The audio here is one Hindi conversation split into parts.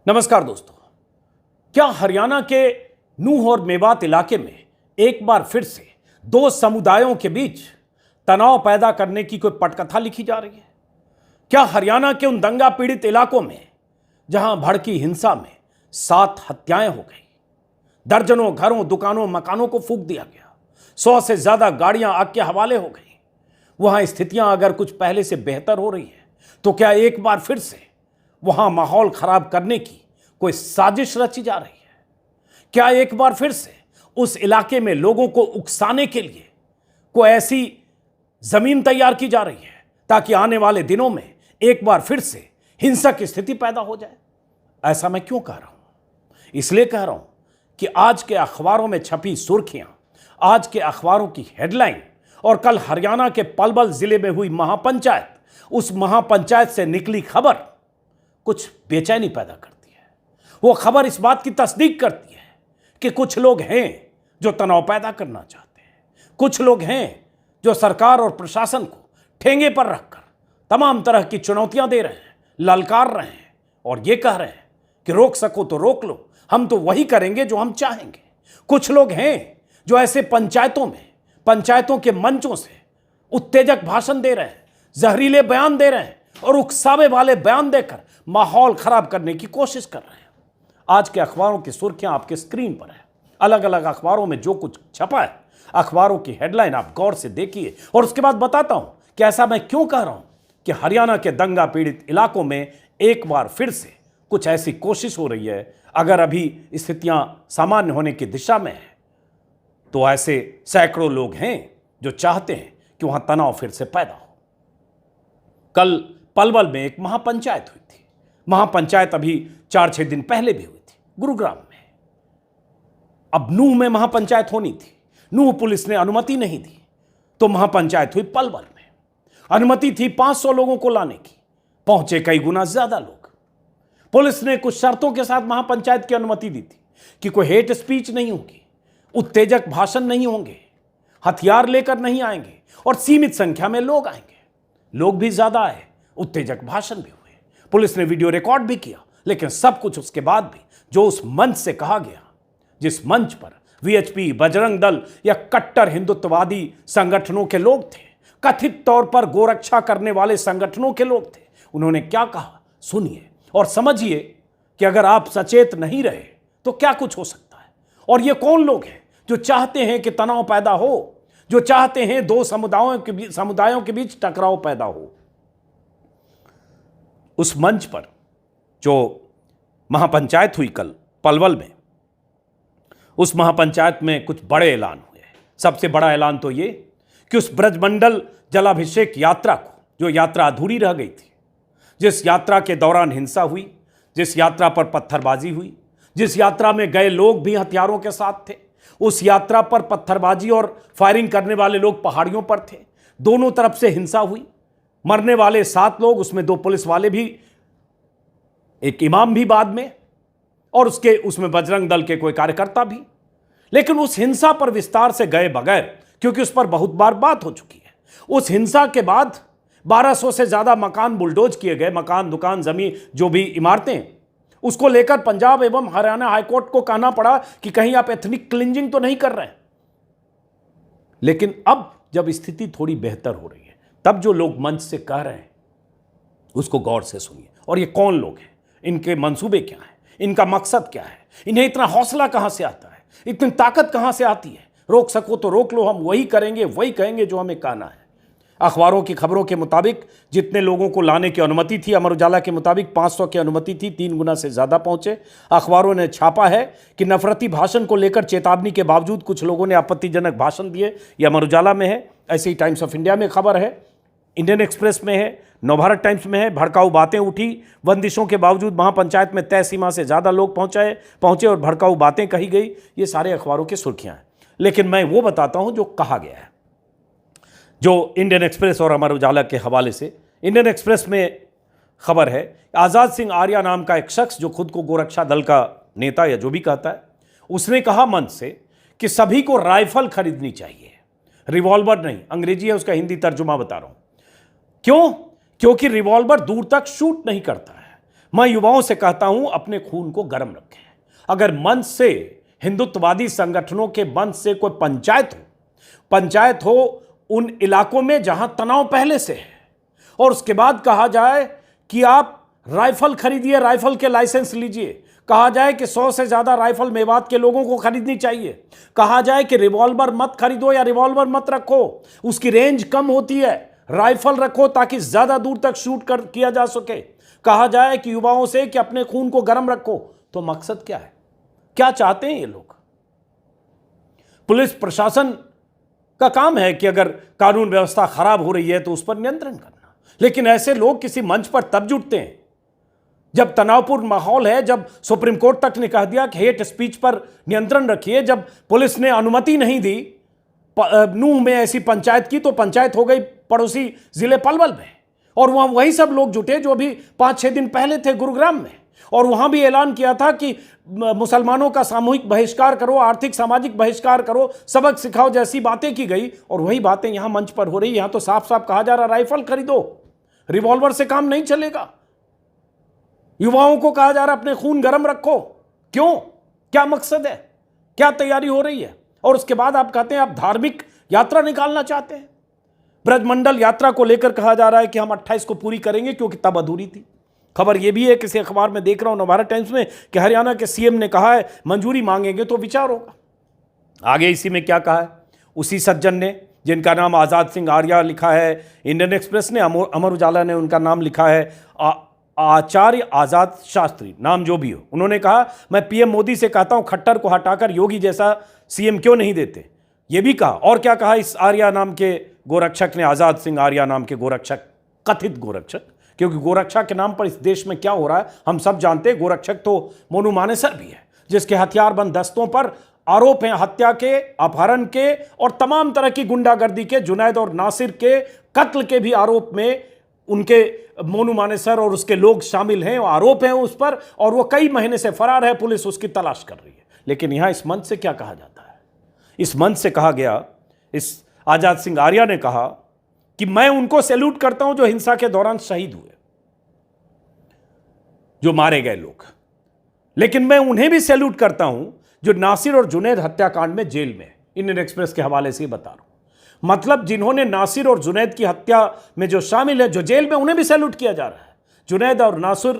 नमस्कार दोस्तों। क्या हरियाणा के नूंह और मेवात इलाके में एक बार फिर से दो समुदायों के बीच तनाव पैदा करने की कोई पटकथा लिखी जा रही है? क्या हरियाणा के उन दंगा पीड़ित इलाकों में जहां भड़की हिंसा में 7 हत्याएं हो गई, दर्जनों घरों, दुकानों, मकानों को फूंक दिया गया, 100 से ज्यादा गाड़ियां आग के हवाले हो गई, वहां स्थितियां अगर कुछ पहले से बेहतर हो रही है तो क्या एक बार फिर से वहां माहौल खराब करने की कोई साजिश रची जा रही है? क्या एक बार फिर से उस इलाके में लोगों को उकसाने के लिए कोई ऐसी जमीन तैयार की जा रही है ताकि आने वाले दिनों में एक बार फिर से हिंसक स्थिति पैदा हो जाए? ऐसा मैं क्यों कह रहा हूं? इसलिए कह रहा हूं कि आज के अखबारों में छपी सुर्खियां, आज के अखबारों की हेडलाइन और कल हरियाणा के पलवल जिले में हुई महापंचायत, उस महापंचायत से निकली खबर कुछ बेचैनी पैदा करती है। वो खबर इस बात की तस्दीक करती है कि कुछ लोग हैं जो तनाव पैदा करना चाहते हैं, कुछ लोग हैं जो सरकार और प्रशासन को ठेंगे पर रखकर तमाम तरह की चुनौतियां दे रहे हैं, ललकार रहे हैं और ये कह रहे हैं कि रोक सको तो रोक लो, हम तो वही करेंगे जो हम चाहेंगे। कुछ लोग हैं जो ऐसे पंचायतों के मंचों से उत्तेजक भाषण दे रहे हैं, जहरीले बयान दे रहे हैं और उकसावे वाले बयान देकर माहौल खराब करने की कोशिश कर रहे हैं। आज के अखबारों की सुर्खियां आपके स्क्रीन पर है। अलग अलग अखबारों में जो कुछ छपा है, अखबारों की हेडलाइन आप गौर से देखिए और उसके बाद बताता हूं कि ऐसा मैं क्यों कह रहा हूं कि हरियाणा के दंगा पीड़ित इलाकों में एक बार फिर से कुछ ऐसी कोशिश हो रही है। अगर अभी स्थितियां सामान्य होने की दिशा में है तो ऐसे सैकड़ों लोग हैं जो चाहते हैं कि वहां तनाव फिर से पैदा हो। कल पलवल में एक महापंचायत हुई थी। महापंचायत अभी 4-6 दिन पहले भी हुई थी गुरुग्राम में। अब नूंह में महापंचायत होनी थी, नूंह पुलिस ने अनुमति नहीं दी तो महापंचायत हुई पलवल में। अनुमति थी 500 लोगों को लाने की, पहुंचे कई गुना ज्यादा लोग। पुलिस ने कुछ शर्तों के साथ महापंचायत की अनुमति दी थी कि कोई हेट स्पीच नहीं होगी, उत्तेजक भाषण नहीं होंगे, हथियार लेकर नहीं आएंगे और सीमित संख्या में लोग आएंगे। लोग भी ज्यादा आए, उत्तेजक भाषण भी हुए, पुलिस ने वीडियो रिकॉर्ड भी किया। लेकिन सब कुछ उसके बाद भी जो उस मंच से कहा गया, जिस मंच पर वीएचपी, बजरंग दल या कट्टर हिंदुत्ववादी संगठनों के लोग थे, कथित तौर पर गोरक्षा करने वाले संगठनों के लोग थे, उन्होंने क्या कहा सुनिए और समझिए कि अगर आप सचेत नहीं रहे तो क्या कुछ हो सकता है। और ये कौन लोग हैं जो चाहते हैं कि तनाव पैदा हो, जो चाहते हैं दो समुदायों के बीच टकराव पैदा हो। उस मंच पर जो महापंचायत हुई कल पलवल में, उस महापंचायत में कुछ बड़े ऐलान हुए। सबसे बड़ा ऐलान तो ये कि उस ब्रजमंडल जलाभिषेक यात्रा को, जो यात्रा अधूरी रह गई थी, जिस यात्रा के दौरान हिंसा हुई, जिस यात्रा पर पत्थरबाजी हुई, जिस यात्रा में गए लोग भी हथियारों के साथ थे, उस यात्रा पर पत्थरबाजी और फायरिंग करने वाले लोग पहाड़ियों पर थे, दोनों तरफ से हिंसा हुई, मरने वाले 7 लोग, उसमें 2 पुलिस वाले भी, एक इमाम भी बाद में, और उसमें बजरंग दल के कोई कार्यकर्ता भी। लेकिन उस हिंसा पर विस्तार से गए बगैर, क्योंकि उस पर बहुत बार बात हो चुकी है, उस हिंसा के बाद 1200 से ज्यादा मकान बुलडोज किए गए, मकान, दुकान, जमीन, जो भी इमारतें, उसको लेकर पंजाब एवं हरियाणा हाईकोर्ट को कहना पड़ा कि कहीं आप एथनिक क्लिंजिंग तो नहीं कर रहे हैं। लेकिन अब जब स्थिति थोड़ी बेहतर हो रही है, तब जो लोग मंच से कह रहे हैं उसको गौर से सुनिए। और ये कौन लोग हैं, इनके मंसूबे क्या हैं, इनका मकसद क्या है, इन्हें इतना हौसला कहां से आता है, इतनी ताकत कहां से आती है? रोक सको तो रोक लो, हम वही करेंगे, वही कहेंगे जो हमें कहना है। अखबारों की खबरों के मुताबिक जितने लोगों को लाने की अनुमति थी, अमर उजाला के मुताबिक 500 की अनुमति थी, 3 गुना से ज्यादा पहुंचे। अखबारों ने छापा है कि नफरती भाषण को लेकर चेतावनी के बावजूद कुछ लोगों ने आपत्तिजनक भाषण दिए। यह अमर उजाला में है, ऐसे ही टाइम्स ऑफ इंडिया में खबर है, इंडियन एक्सप्रेस में है, नवभारत टाइम्स में है। भड़काऊ बातें उठी, बंदिशों के बावजूद महापंचायत में तय सीमा से ज्यादा लोग पहुंचे और भड़काऊ बातें कही गई। ये सारे अखबारों की सुर्खियां हैं। लेकिन मैं वो बताता हूं जो कहा गया है, जो इंडियन एक्सप्रेस और अमर उजाला के हवाले से। इंडियन एक्सप्रेस में खबर है, आज़ाद सिंह आर्या नाम का एक शख्स जो खुद को गोरक्षा दल का नेता या जो भी कहता है, उसने कहा मंच से कि सभी को राइफल खरीदनी चाहिए, रिवॉल्वर नहीं। अंग्रेजी है, उसका हिंदी तर्जुमा बता रहा हूं। क्यों? क्योंकि रिवॉल्वर दूर तक शूट नहीं करता है, मैं युवाओं से कहता हूं अपने खून को गर्म रखें। अगर मंच से, हिंदुत्ववादी संगठनों के मंच से कोई पंचायत हो उन इलाकों में जहां तनाव पहले से है, और उसके बाद कहा जाए कि आप राइफल खरीदिए, राइफल के लाइसेंस लीजिए, कहा जाए कि 100 से ज्यादा राइफल मेवात के लोगों को खरीदनी चाहिए, कहा जाए कि रिवॉल्वर मत खरीदो या रिवॉल्वर मत रखो, उसकी रेंज कम होती है, राइफल रखो ताकि ज्यादा दूर तक किया जा सके, कहा जाए कि युवाओं से कि अपने खून को गर्म रखो, तो मकसद क्या है? क्या चाहते हैं ये लोग? पुलिस प्रशासन का काम है कि अगर कानून व्यवस्था खराब हो रही है तो उस पर नियंत्रण करना, लेकिन ऐसे लोग किसी मंच पर तब जुटते हैं जब तनावपूर्ण माहौल है, जब सुप्रीम कोर्ट तक ने कह दिया कि हेट स्पीच पर नियंत्रण रखिए, जब पुलिस ने अनुमति नहीं दी नूह में ऐसी पंचायत की, तो पंचायत हो गई पड़ोसी जिले पलवल में, और वहां वही सब लोग जुटे जो अभी 5-6 दिन पहले थे गुरुग्राम में, और वहां भी ऐलान किया था कि मुसलमानों का सामूहिक बहिष्कार करो, आर्थिक सामाजिक बहिष्कार करो, सबक सिखाओ जैसी बातें की गई, और वही बातें यहां मंच पर हो रही। यहां तो साफ साफ कहा जा रहा राइफल खरीदो, रिवॉल्वर से काम नहीं चलेगा। युवाओं को कहा जा रहा अपने खून गर्म रखो। क्यों? क्या मकसद है? क्या तैयारी हो रही है? और उसके बाद आप कहते हैं आप धार्मिक यात्रा निकालना चाहते हैं। ब्रजमंडल यात्रा को लेकर कहा जा रहा है कि हम 28 को पूरी करेंगे क्योंकि तब अधूरी थी। खबर यह भी है, किसी अखबार में देख रहा हूं नवभारत टाइम्स में, कि हरियाणा के सीएम ने कहा है मंजूरी मांगेंगे तो विचार होगा। आगे इसी में क्या कहा है उसी सज्जन ने, जिनका नाम आजाद सिंह आर्या लिखा है, इंडियन एक्सप्रेस ने, अमर उजाला ने उनका नाम लिखा है आचार्य आजाद शास्त्री, नाम जो भी हो। उन्होंने कहा मैं पीएम मोदी से कहता हूं खट्टर को हटाकर योगी जैसा सीएम क्यों नहीं देते। यह भी कहा, और क्या कहा इस आर्या नाम के गोरक्षक ने, आजाद सिंह आर्या नाम के गोरक्षक, कथित गोरक्षक, क्योंकि गोरक्षा के नाम पर इस देश में क्या हो रहा है हम सब जानते हैं। गोरक्षक तो मोनू मानेसर भी है, जिसके हथियारबंद दस्तों पर आरोप हैं हत्या के, अपहरण के और तमाम तरह की गुंडागर्दी के, जुनैद और नासिर के कत्ल के भी आरोप में उनके मोनू मानेसर और उसके लोग शामिल हैं, आरोप हैं उस पर, और वो कई महीने से फरार है, पुलिस उसकी तलाश कर रही है। लेकिन यहां इस मंच से क्या कहा जाता है? इस मंच से कहा गया, इस आजाद सिंह आर्या ने कहा कि मैं उनको सैल्यूट करता हूं जो हिंसा के दौरान शहीद हुए, जो मारे गए लोग, लेकिन मैं उन्हें भी सैल्यूट करता हूं जो नासिर और जुनैद हत्याकांड में जेल में। इंडियन एक्सप्रेस के हवाले से बता रहा हूं, मतलब जिन्होंने नासिर और जुनैद की हत्या में जो शामिल है, जो जेल में, उन्हें भी सैल्यूट किया जा रहा है। जुनैद और नासिर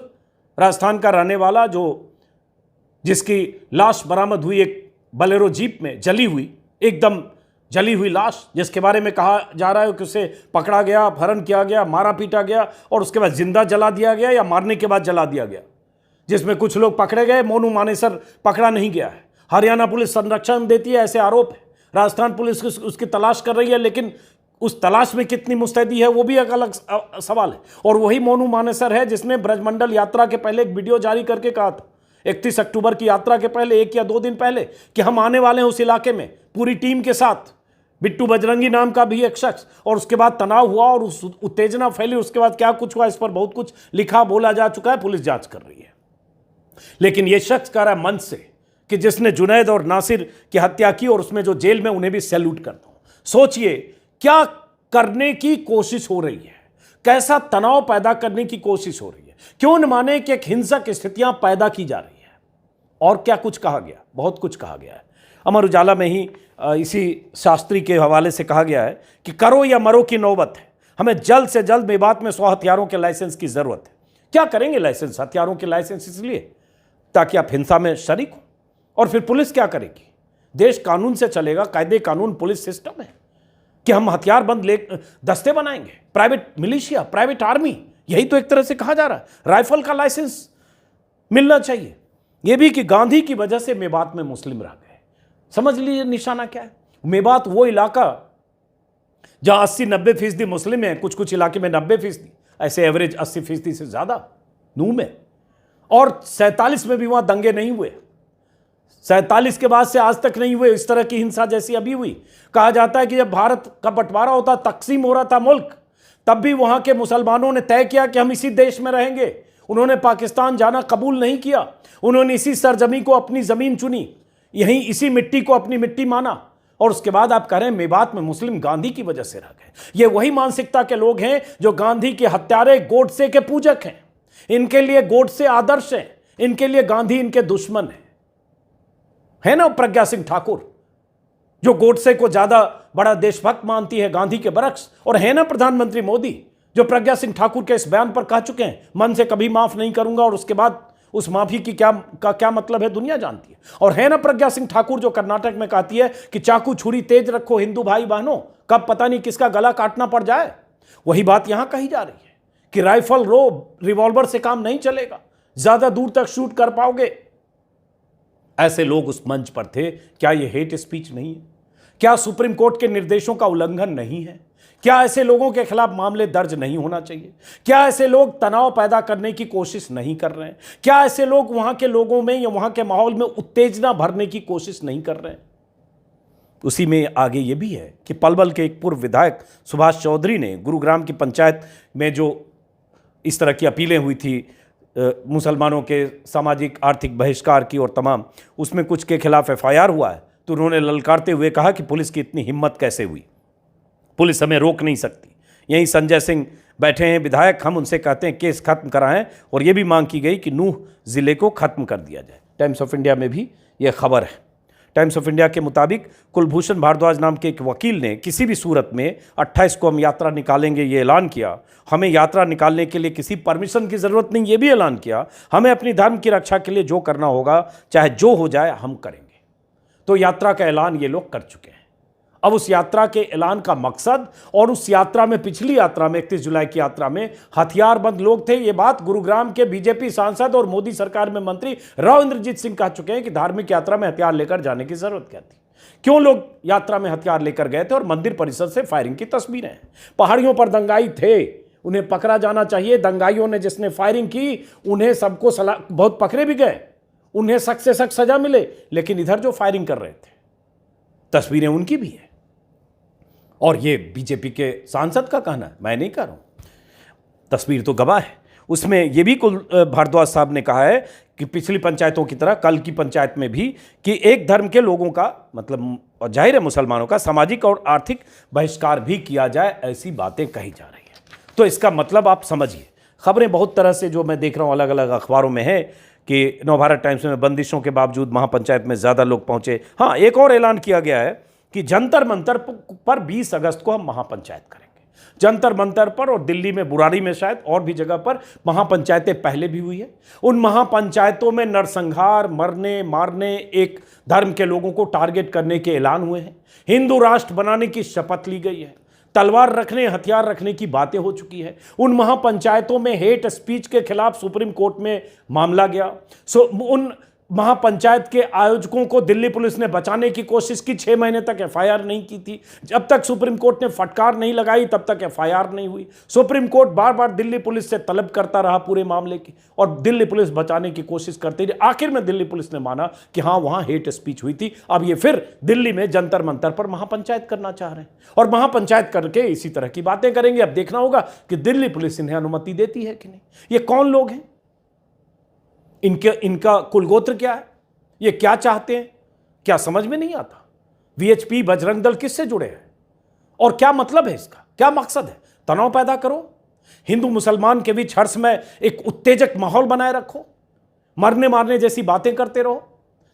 राजस्थान का रहने वाला, जो जिसकी लाश बरामद हुई एक बलेरो जीप में, जली हुई, एकदम जली हुई लाश, जिसके बारे में कहा जा रहा है कि उसे पकड़ा गया, अपहरण किया गया, मारा पीटा गया और उसके बाद जिंदा जला दिया गया या मारने के बाद जला दिया गया, जिसमें कुछ लोग पकड़े गए। मोनू मानेसर पकड़ा नहीं गया है। हरियाणा पुलिस संरक्षण देती है, ऐसे आरोप है। राजस्थान पुलिस उसकी तलाश कर रही है, लेकिन उस तलाश में कितनी मुस्तैदी है वो भी एक अलग सवाल है। और वही मोनू मानेसर है जिसने ब्रजमंडल यात्रा के पहले एक वीडियो जारी करके कहा था, 31 अक्टूबर की यात्रा के पहले 1 या 2 दिन पहले, कि हम आने वाले हैं उस इलाके में पूरी टीम के साथ, बिट्टू बजरंगी नाम का भी एक शख्स। और उसके बाद तनाव हुआ और उस उत्तेजना फैली, उसके बाद क्या कुछ हुआ इस पर बहुत कुछ लिखा बोला जा चुका है, पुलिस जांच कर रही है। लेकिन यह शख्स कह रहा है मंच से कि जिसने जुनैद और नासिर की हत्या की और उसमें जो जेल में, उन्हें भी सैल्यूट करता हूं। सोचिए क्या करने की कोशिश हो रही है, कैसा तनाव पैदा करने की कोशिश हो रही है। क्यों न माने कि एक हिंसक स्थितियां पैदा की जा रही है। और क्या कुछ कहा गया, बहुत कुछ कहा गया है। अमर उजाला में ही इसी शास्त्री के हवाले से कहा गया है कि करो या मरो की नौबत है, हमें जल्द से जल्द मेवात में 100 हथियारों के लाइसेंस की जरूरत है। क्या करेंगे लाइसेंस, हथियारों के लाइसेंस? इसलिए ताकि आप हिंसा में शरीक हो। और फिर पुलिस क्या करेगी? देश कानून से चलेगा, कायदे कानून पुलिस सिस्टम है कि हम हथियारबंद दस्ते बनाएंगे, प्राइवेट मिलिशिया, प्राइवेट आर्मी, यही तो एक तरह से कहा जा रहा है। राइफल का लाइसेंस मिलना चाहिए। यह भी कि गांधी की वजह से मेवात में मुस्लिम रह गए। समझ लीजिए निशाना क्या है। मेवात वो इलाका जहां 80-90% मुस्लिम है, कुछ कुछ इलाके में 90%, ऐसे एवरेज 80% से ज्यादा नूह में। और 47 में भी वहां दंगे नहीं हुए, 47 के बाद से आज तक नहीं हुए इस तरह की हिंसा जैसी अभी हुई। कहा जाता है कि जब भारत का बंटवारा होता, तकसीम हो रहा था मुल्क, तब भी वहां के मुसलमानों ने तय किया कि हम इसी देश में रहेंगे। उन्होंने पाकिस्तान जाना कबूल नहीं किया, उन्होंने इसी सरजमी को अपनी जमीन चुनी, यहीं इसी मिट्टी को अपनी मिट्टी माना। और उसके बाद आप कह रहे हैं मेवात में मुस्लिम गांधी की वजह से रह गए। ये वही मानसिकता के लोग हैं जो गांधी के हत्यारे गोडसे के पूजक हैं। इनके लिए गोडसे आदर्श है, इनके लिए गांधी इनके दुश्मन है ना प्रज्ञा सिंह ठाकुर, जो गोडसे को ज्यादा बड़ा देशभक्त मानती है गांधी के बरक्स, और है ना प्रधानमंत्री मोदी, जो प्रज्ञा सिंह ठाकुर के इस बयान पर कह चुके हैं मन से कभी माफ नहीं करूंगा, और उसके बाद उस माफी की क्या मतलब है दुनिया जानती है। और है ना प्रज्ञा सिंह ठाकुर जो कर्नाटक में कहती है कि चाकू छुरी तेज रखो हिंदू भाई बहनों, कब पता नहीं किसका गला काटना पड़ जाए। वही बात यहां कही जा रही है कि राइफल रिवॉल्वर से काम नहीं चलेगा, ज्यादा दूर तक शूट कर पाओगे। ऐसे लोग उस मंच पर थे। क्या यह हेट स्पीच नहीं है? क्या सुप्रीम कोर्ट के निर्देशों का उल्लंघन नहीं है? क्या ऐसे लोगों के खिलाफ मामले दर्ज नहीं होना चाहिए? क्या ऐसे लोग तनाव पैदा करने की कोशिश नहीं कर रहे हैं? क्या ऐसे लोग वहां के लोगों में या वहां के माहौल में उत्तेजना भरने की कोशिश नहीं कर रहे हैं? उसी में आगे ये भी है कि पलवल के एक पूर्व विधायक सुभाष चौधरी ने गुरुग्राम की पंचायत में जो इस तरह की अपीलें हुई थी मुसलमानों के सामाजिक आर्थिक बहिष्कार की और तमाम, उसमें कुछ के खिलाफ एफआईआर हुआ है, तो उन्होंने ललकारते हुए कहा कि पुलिस की इतनी हिम्मत कैसे हुई, पुलिस हमें रोक नहीं सकती। यहीं संजय सिंह बैठे हैं विधायक, हम उनसे कहते हैं केस खत्म कराएं, और यह भी मांग की गई कि नूह जिले को खत्म कर दिया जाए। टाइम्स ऑफ इंडिया में भी यह खबर है। टाइम्स ऑफ इंडिया के मुताबिक कुलभूषण भारद्वाज नाम के एक वकील ने किसी भी सूरत में 28 को हम यात्रा निकालेंगे ये ऐलान किया। हमें यात्रा निकालने के लिए किसी परमिशन की ज़रूरत नहीं, ये भी ऐलान किया। हमें अपनी धर्म की रक्षा के लिए जो करना होगा, चाहे जो हो जाए, हम करेंगे। तो यात्रा का ऐलान ये लोग कर चुके हैं। अब उस यात्रा के ऐलान का मकसद, और उस यात्रा में, पिछली यात्रा में 31 जुलाई की यात्रा में हथियारबंद लोग थे। ये बात गुरुग्राम के बीजेपी सांसद और मोदी सरकार में मंत्री राव इंद्रजीत सिंह कह चुके हैं कि धार्मिक यात्रा में हथियार लेकर जाने की जरूरत क्या थी। क्यों लोग यात्रा में हथियार लेकर गए थे? और मंदिर परिसर से फायरिंग की तस्वीरें हैं। पहाड़ियों पर दंगाई थे, उन्हें पकड़ा जाना चाहिए। दंगाइयों ने जिसने फायरिंग की उन्हें सबको बहुत पकड़े भी गए, उन्हें सख्त से सख्त सजा मिले। लेकिन इधर जो फायरिंग कर रहे थे, तस्वीरें उनकी भी है, और ये बीजेपी के सांसद का कहना है, मैं नहीं कह रहा हूं, तस्वीर तो गवाह है। उसमें यह भी कुल भारद्वाज साहब ने कहा है कि पिछली पंचायतों की तरह कल की पंचायत में भी कि एक धर्म के लोगों का, मतलब और जाहिर है मुसलमानों का, सामाजिक और आर्थिक बहिष्कार भी किया जाए, ऐसी बातें कही जा रही हैं। तो इसका मतलब आप समझिए, खबरें बहुत तरह से जो मैं देख रहा हूं अलग अलग अखबारों में है कि नवभारत टाइम्स में बंदिशों के बावजूद महापंचायत में ज़्यादा लोग पहुंचे। हाँ, एक और ऐलान किया गया है कि जंतर मंतर पर 20 अगस्त को हम महापंचायत करेंगे। जंतर मंतर पर और दिल्ली में, बुराड़ी में, शायद और भी जगह पर महापंचायतें पहले भी हुई है। उन महापंचायतों में नरसंहार, मरने मारने, एक धर्म के लोगों को टारगेट करने के ऐलान हुए हैं। हिंदू राष्ट्र बनाने की शपथ ली गई है। तलवार रखने, हथियार रखने की बातें हो चुकी है। उन महापंचायतों में हेट स्पीच के खिलाफ सुप्रीम कोर्ट में मामला गया। उन महापंचायत के आयोजकों को दिल्ली पुलिस ने बचाने की कोशिश की, 6 महीने तक एफआईआर नहीं की थी। जब तक सुप्रीम कोर्ट ने फटकार नहीं लगाई तब तक एफआईआर नहीं हुई। सुप्रीम कोर्ट बार बार दिल्ली पुलिस से तलब करता रहा पूरे मामले की, और दिल्ली पुलिस बचाने की कोशिश करती रही। आखिर में दिल्ली पुलिस ने माना कि हाँ, वहां हेट स्पीच हुई थी। अब ये फिर दिल्ली में जंतर मंतर पर महापंचायत करना चाह रहे हैं, और महापंचायत करके इसी तरह की बातें करेंगे। अब देखना होगा कि दिल्ली पुलिस इन्हें अनुमति देती है कि नहीं। ये कौन लोग हैं, इनका कुलगोत्र क्या है, ये क्या चाहते हैं, क्या समझ में नहीं आता। वीएचपी, बजरंग दल किससे जुड़े हैं, और क्या मतलब है इसका, क्या मकसद है? तनाव पैदा करो, हिंदू मुसलमान के बीच हर समय एक उत्तेजक माहौल बनाए रखो, मरने मारने जैसी बातें करते रहो।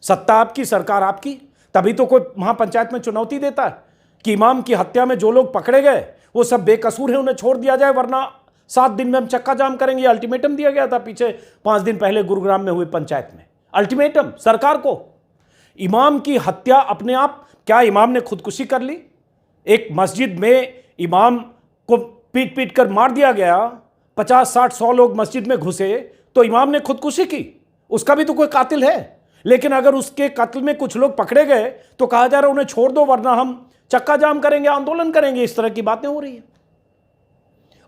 सत्ता आपकी, सरकार आपकी, तभी तो कोई महापंचायत में चुनौती देता है कि इमाम की हत्या में जो लोग पकड़े गए वो सब बेकसूर है, उन्हें छोड़ दिया जाए, वरना 7 दिन में हम चक्का जाम करेंगे। अल्टीमेटम दिया गया था पीछे 5 दिन पहले गुरुग्राम में हुई पंचायत में। अल्टीमेटम सरकार को। इमाम की हत्या अपने आप, क्या इमाम ने खुदकुशी कर ली? एक मस्जिद में इमाम को पीट पीट कर मार दिया गया, 50, 60, 100 लोग मस्जिद में घुसे, तो इमाम ने खुदकुशी की? उसका भी तो कोई कातिल है। लेकिन अगर उसके कत्ल में कुछ लोग पकड़े गए तो कहा जा रहा है उन्हें छोड़ दो, वरना हम चक्का जाम करेंगे, आंदोलन करेंगे। इस तरह की बातें हो रही है।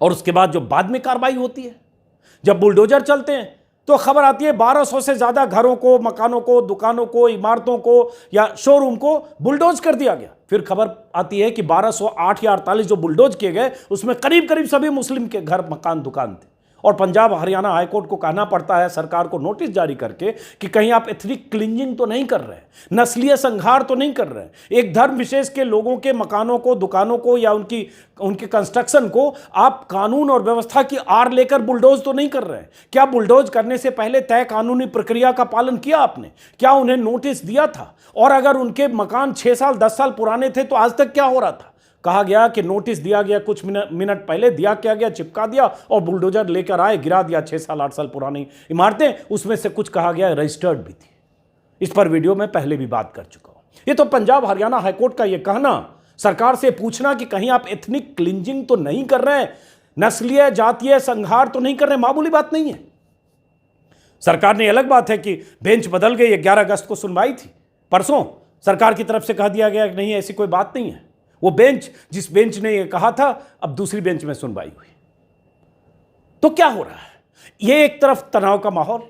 और उसके बाद जो बाद में कार्रवाई होती है, जब बुलडोजर चलते हैं, तो खबर आती है 1200 से ज्यादा घरों को, मकानों को, दुकानों को, इमारतों को या शोरूम को बुलडोज कर दिया गया। फिर खबर आती है कि 1208 या 48 जो बुलडोज किए गए, उसमें करीब करीब सभी मुस्लिम के घर, मकान, दुकान थे। और पंजाब हरियाणा हाईकोर्ट को कहना पड़ता है सरकार को नोटिस जारी करके कि कहीं आप एथनिक क्लिंजिंग तो नहीं कर रहे हैं, नस्लीय संहार तो नहीं कर रहे हैं, एक धर्म विशेष के लोगों के मकानों को, दुकानों को या उनके कंस्ट्रक्शन को आप कानून और व्यवस्था की आड़ लेकर बुलडोज तो नहीं कर रहे हैं। क्या बुलडोज करने से पहले तय कानूनी प्रक्रिया का पालन किया आपने? क्या उन्हें नोटिस दिया था? और अगर उनके मकान 6 साल 10 साल पुराने थे तो आज तक क्या हो रहा था? कहा गया कि नोटिस दिया गया, कुछ मिनट पहले दिया, क्या गया, चिपका दिया और बुलडोजर लेकर आए, गिरा दिया 6 साल 8 साल पुरानी इमारतें। उसमें से कुछ कहा गया रजिस्टर्ड भी थी। इस पर वीडियो में पहले भी बात कर चुका हूं। ये तो पंजाब हरियाणा हाईकोर्ट का ये कहना, सरकार से पूछना कि कहीं आप एथनिक क्लिंजिंग तो नहीं कर रहे हैं, नस्लीय जातीय संहार तो नहीं कर रहे, मामूली बात नहीं है। सरकार ने, अलग बात है कि बेंच बदल गई, 11 अगस्त को सुनवाई थी, परसों सरकार की तरफ से कह दिया गया कि नहीं ऐसी कोई बात नहीं है। वो बेंच, जिस बेंच ने ये कहा था, अब दूसरी बेंच में सुनवाई हुई। तो क्या हो रहा है? ये एक तरफ तनाव का माहौल,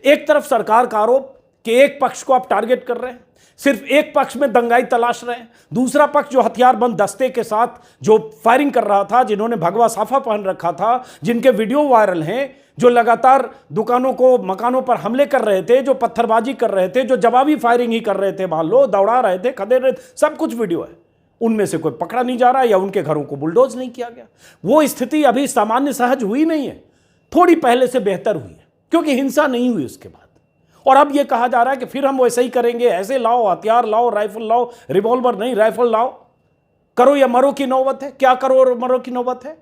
एक तरफ सरकार का आरोप कि एक पक्ष को आप टारगेट कर रहे हैं, सिर्फ एक पक्ष में दंगाई तलाश रहे हैं, दूसरा पक्ष जो हथियारबंद दस्ते के साथ जो फायरिंग कर रहा था, जिन्होंने भगवा साफा पहन रखा था, जिनके वीडियो वायरल हैं, जो लगातार दुकानों को, मकानों पर हमले कर रहे थे, जो पत्थरबाजी कर रहे थे, जो जवाबी फायरिंग ही कर रहे थे, मान लो दौड़ा रहे थे, खदेड़ रहे थे, सब कुछ वीडियो है। उनमें से कोई पकड़ा नहीं जा रहा या उनके घरों को बुलडोज नहीं किया गया। वो स्थिति अभी सामान्य सहज हुई नहीं है, थोड़ी पहले से बेहतर हुई है, क्योंकि हिंसा नहीं हुई उसके बाद। और अब ये कहा जा रहा है कि फिर हम वैसे ही करेंगे, ऐसे लाओ, हथियार लाओ, राइफल लाओ, रिवॉल्वर नहीं राइफल लाओ, करो या मरो की नौबत है। क्या करो और मरो की नौबत है?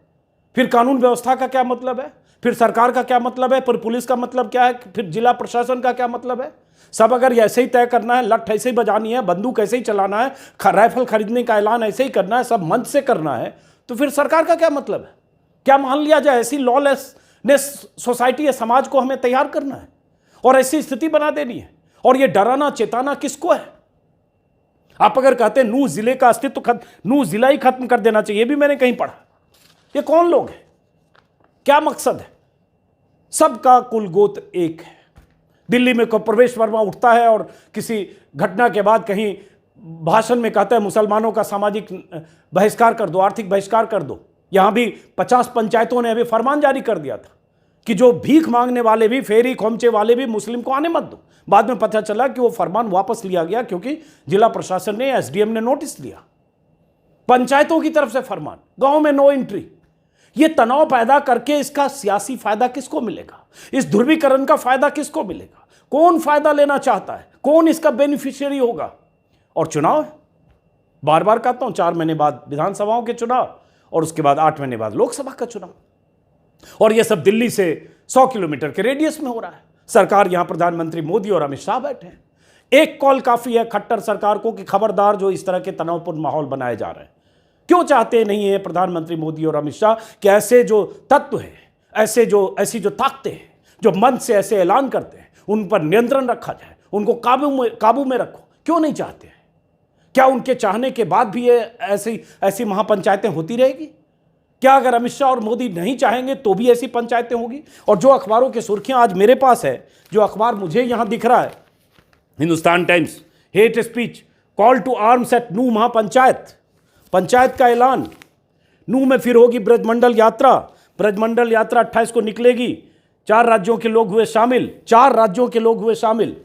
फिर कानून व्यवस्था का क्या मतलब है? फिर सरकार का क्या मतलब है? फिर पुलिस का मतलब क्या है? फिर जिला प्रशासन का क्या मतलब है? सब अगर ऐसे ही तय करना है, लठ ऐसे ही बजानी है, बंदूक ऐसे ही चलाना है, राइफल खरीदने का ऐलान ऐसे ही करना है, सब मंच से करना है, तो फिर सरकार का क्या मतलब है? क्या मान लिया जाए ऐसी लॉलेसनेस सोसाइटी या समाज को हमें तैयार करना है और ऐसी स्थिति बना देनी है? और ये डराना चेताना किसको है? आप अगर कहते हैं नूह जिले का अस्तित्व नूह जिला ही खत्म कर देना चाहिए, ये भी मैंने कहीं पढ़ा। ये कौन लोग हैं? क्या मकसद है? सबका कुल गोत्र एक है। दिल्ली में प्रवेश वर्मा उठता है और किसी घटना के बाद कहीं भाषण में कहता है मुसलमानों का सामाजिक बहिष्कार कर दो, आर्थिक बहिष्कार कर दो। यहां भी 50 पंचायतों ने अभी फरमान जारी कर दिया था कि जो भीख मांगने वाले भी, फेरी खोमचे वाले भी, मुस्लिम को आने मत दो। बाद में पता चला कि वो फरमान वापस लिया गया क्योंकि जिला प्रशासन ने, एसडीएम ने नोटिस दिया। पंचायतों की तरफ से फरमान, गांव में नो एंट्री। ये तनाव पैदा करके इसका सियासी फायदा किसको मिलेगा? इस ध्रुवीकरण का फायदा किसको मिलेगा? कौन फायदा लेना चाहता है? कौन इसका बेनिफिशियरी होगा? और चुनाव है, बार बार कहता हूं, 4 महीने बाद विधानसभाओं के चुनाव और उसके बाद 8 महीने बाद लोकसभा का चुनाव। और यह सब दिल्ली से 100 किलोमीटर के रेडियस में हो रहा है। सरकार, यहां प्रधानमंत्री मोदी और अमित शाह बैठे हैं। एक कॉल काफी है खट्टर सरकार को कि खबरदार, जो इस तरह के तनावपूर्ण माहौल बनाए जा रहे हैं। क्यों चाहते नहीं है प्रधानमंत्री मोदी और अमित शाह कि ऐसे जो तत्व हैं, ऐसी जो ताकतें हैं, जो मन से ऐसे ऐलान करते हैं, उन पर नियंत्रण रखा जाए, उनको काबू में रखो? क्यों नहीं चाहते हैं? क्या उनके चाहने के बाद भी ये ऐसी महापंचायतें होती रहेगी? क्या अगर अमित शाह और मोदी नहीं चाहेंगे तो भी ऐसी पंचायतें होगी? और जो अखबारों की सुर्खियां आज मेरे पास है, जो अखबार मुझे यहां दिख रहा है, Hindustan Times, hate speech, call to arms at Nuh mahapanchayat, panchayat का ऐलान। नूह में फिर होगी ब्रजमंडल यात्रा। ब्रजमंडल यात्रा 28 को निकलेगी। 4 राज्यों के लोग हुए शामिल।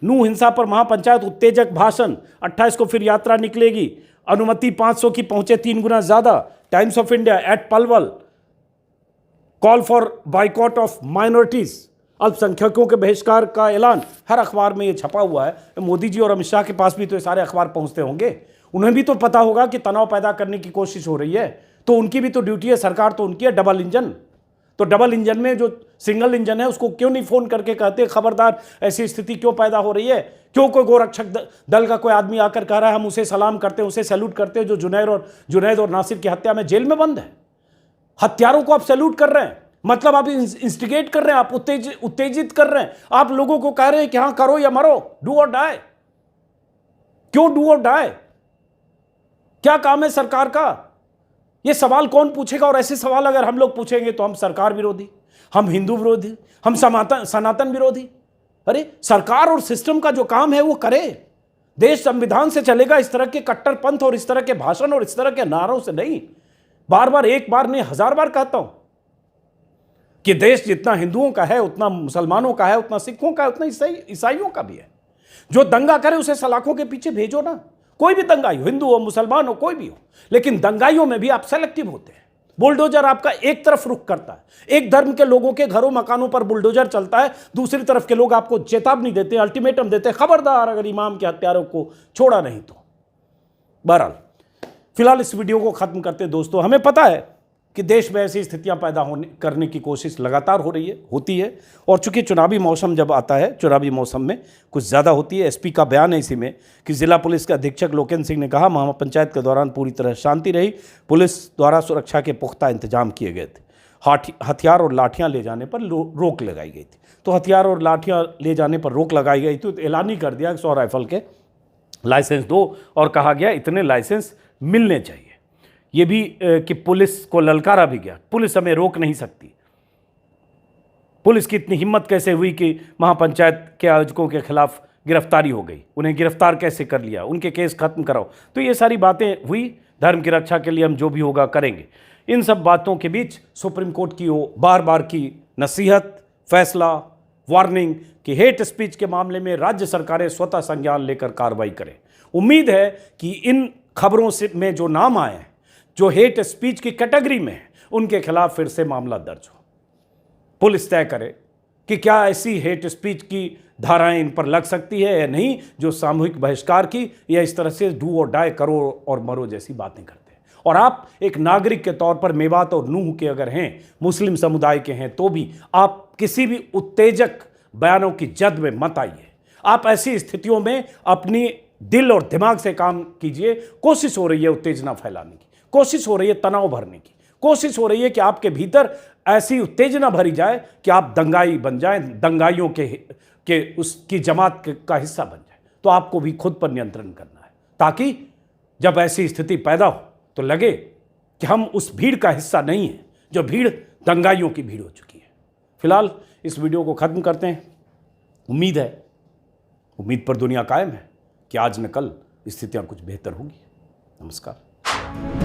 नूह हिंसा पर महापंचायत उत्तेजक भाषण। 28 को फिर यात्रा निकलेगी। अनुमति 500 की पहुंचे 3 गुना ज्यादा। Times of India, at Palwal, call for boycott of minorities, अल्पसंख्यकों के बहिष्कार का ऐलान। हर अखबार में ये छपा हुआ है। मोदी जी और अमित शाह के पास भी तो ये सारे अखबार पहुंचते होंगे, उन्हें भी तो पता होगा कि तनाव पैदा करने की कोशिश हो रही है, तो उनकी भी तो ड्यूटी है। सरकार तो उनकी है डबल इंजन। तो डबल इंजन में जो सिंगल इंजन है उसको क्यों नहीं फोन करके कहते खबरदार, ऐसी स्थिति क्यों पैदा हो रही है? क्यों कोई गोरक्षक दल का कोई आदमी आकर कह रहा है हम उसे सलाम करते हैं, उसे सैल्यूट करते हैं, जो जुनैद और नासिर की हत्या में जेल में बंद है? हत्यारों को आप सैल्यूट कर रहे हैं, मतलब आप इंस्टिगेट कर रहे हैं, आप उत्तेजित कर रहे हैं। आप लोगों को कह रहे हैं कि हां करो या मरो, डू और डाई। क्यों डू और डाई? क्या काम है सरकार का? यह सवाल कौन पूछेगा? और ऐसे सवाल अगर हम लोग पूछेंगे तो हम सरकार विरोधी, हम हिंदू विरोधी, हम सनातन विरोधी। अरे सरकार और सिस्टम का जो काम है वो करे। देश संविधान से चलेगा, इस तरह के कट्टरपंथ और इस तरह के भाषण और इस तरह के नारों से नहीं। बार बार, एक बार नहीं 1000 बार कहता हूं, कि देश जितना हिंदुओं का है, उतना मुसलमानों का है, उतना सिखों का है, उतना ईसाइयों का भी है। जो दंगा करे उसे सलाखों के पीछे भेजो ना। कोई भी दंगाई हो, हिंदू हो, मुसलमान हो, कोई भी हो, लेकिन दंगाइयों में भी आप सेलेक्टिव होते हैं। बुलडोजर आपका एक तरफ रुख करता है, एक धर्म के लोगों के घरों मकानों पर बुलडोजर चलता है, दूसरी तरफ के लोग आपको चेतावनी देते हैं, अल्टीमेटम देते हैं, खबरदार अगर इमाम के हत्यारों को छोड़ा नहीं तो। बहरहाल फिलहाल इस वीडियो को खत्म करते हैं दोस्तों। हमें पता है कि देश में ऐसी स्थितियां पैदा करने की कोशिश लगातार हो रही है, होती है, और चूंकि चुनावी मौसम जब आता है, चुनावी मौसम में कुछ ज़्यादा होती है। एसपी का बयान है इसी में कि जिला पुलिस के अधीक्षक लोकेंद्र सिंह ने कहा, महापंचायत के दौरान पूरी तरह शांति रही, पुलिस द्वारा सुरक्षा के पुख्ता इंतजाम किए गए थे, हथियार और लाठियाँ ले जाने पर रोक लगाई गई थी। तो हथियार और लाठियाँ ले जाने पर रोक लगाई गई थी, तो ऐलान ही कर दिया 100 राइफल के लाइसेंस दो, और कहा गया इतने लाइसेंस मिलने चाहिए। ये भी कि पुलिस को ललकारा भी गया, पुलिस हमें रोक नहीं सकती। पुलिस की इतनी हिम्मत कैसे हुई कि महापंचायत के आयोजकों के खिलाफ गिरफ्तारी हो गई, उन्हें गिरफ्तार कैसे कर लिया, उनके केस खत्म कराओ। तो ये सारी बातें हुई। धर्म की रक्षा के लिए हम जो भी होगा करेंगे। इन सब बातों के बीच सुप्रीम कोर्ट की बार बार की नसीहत, फैसला, वार्निंग कि हेट स्पीच के मामले में राज्य सरकारें स्वतः संज्ञान लेकर कार्रवाई करें। उम्मीद है कि इन खबरों से में जो नाम आए हैं, जो हेट स्पीच की कैटेगरी में है, उनके खिलाफ फिर से मामला दर्ज हो। पुलिस तय करे कि क्या ऐसी हेट स्पीच की धाराएं इन पर लग सकती है या नहीं, जो सामूहिक बहिष्कार की या इस तरह से डू और डाई, करो और मरो जैसी बातें करते हैं। और आप एक नागरिक के तौर पर मेवात और नूह के अगर हैं, मुस्लिम समुदाय के हैं, तो भी आप किसी भी उत्तेजक बयानों की जद में मत आइए। आप ऐसी स्थितियों में अपनी दिल और दिमाग से काम कीजिए। कोशिश हो रही है उत्तेजना फैलाने की, कोशिश हो रही है तनाव भरने की, कोशिश हो रही है कि आपके भीतर ऐसी उत्तेजना भरी जाए कि आप दंगाई बन जाएं, दंगाइयों के उसकी जमात का हिस्सा बन जाए। तो आपको भी खुद पर नियंत्रण करना है, ताकि जब ऐसी स्थिति पैदा हो तो लगे कि हम उस भीड़ का हिस्सा नहीं है, जो भीड़ दंगाइयों की भीड़ हो चुकी है। फिलहाल इस वीडियो को खत्म करते हैं। उम्मीद पर दुनिया कायम है कि आज न कल स्थितियां कुछ बेहतर होंगी। नमस्कार।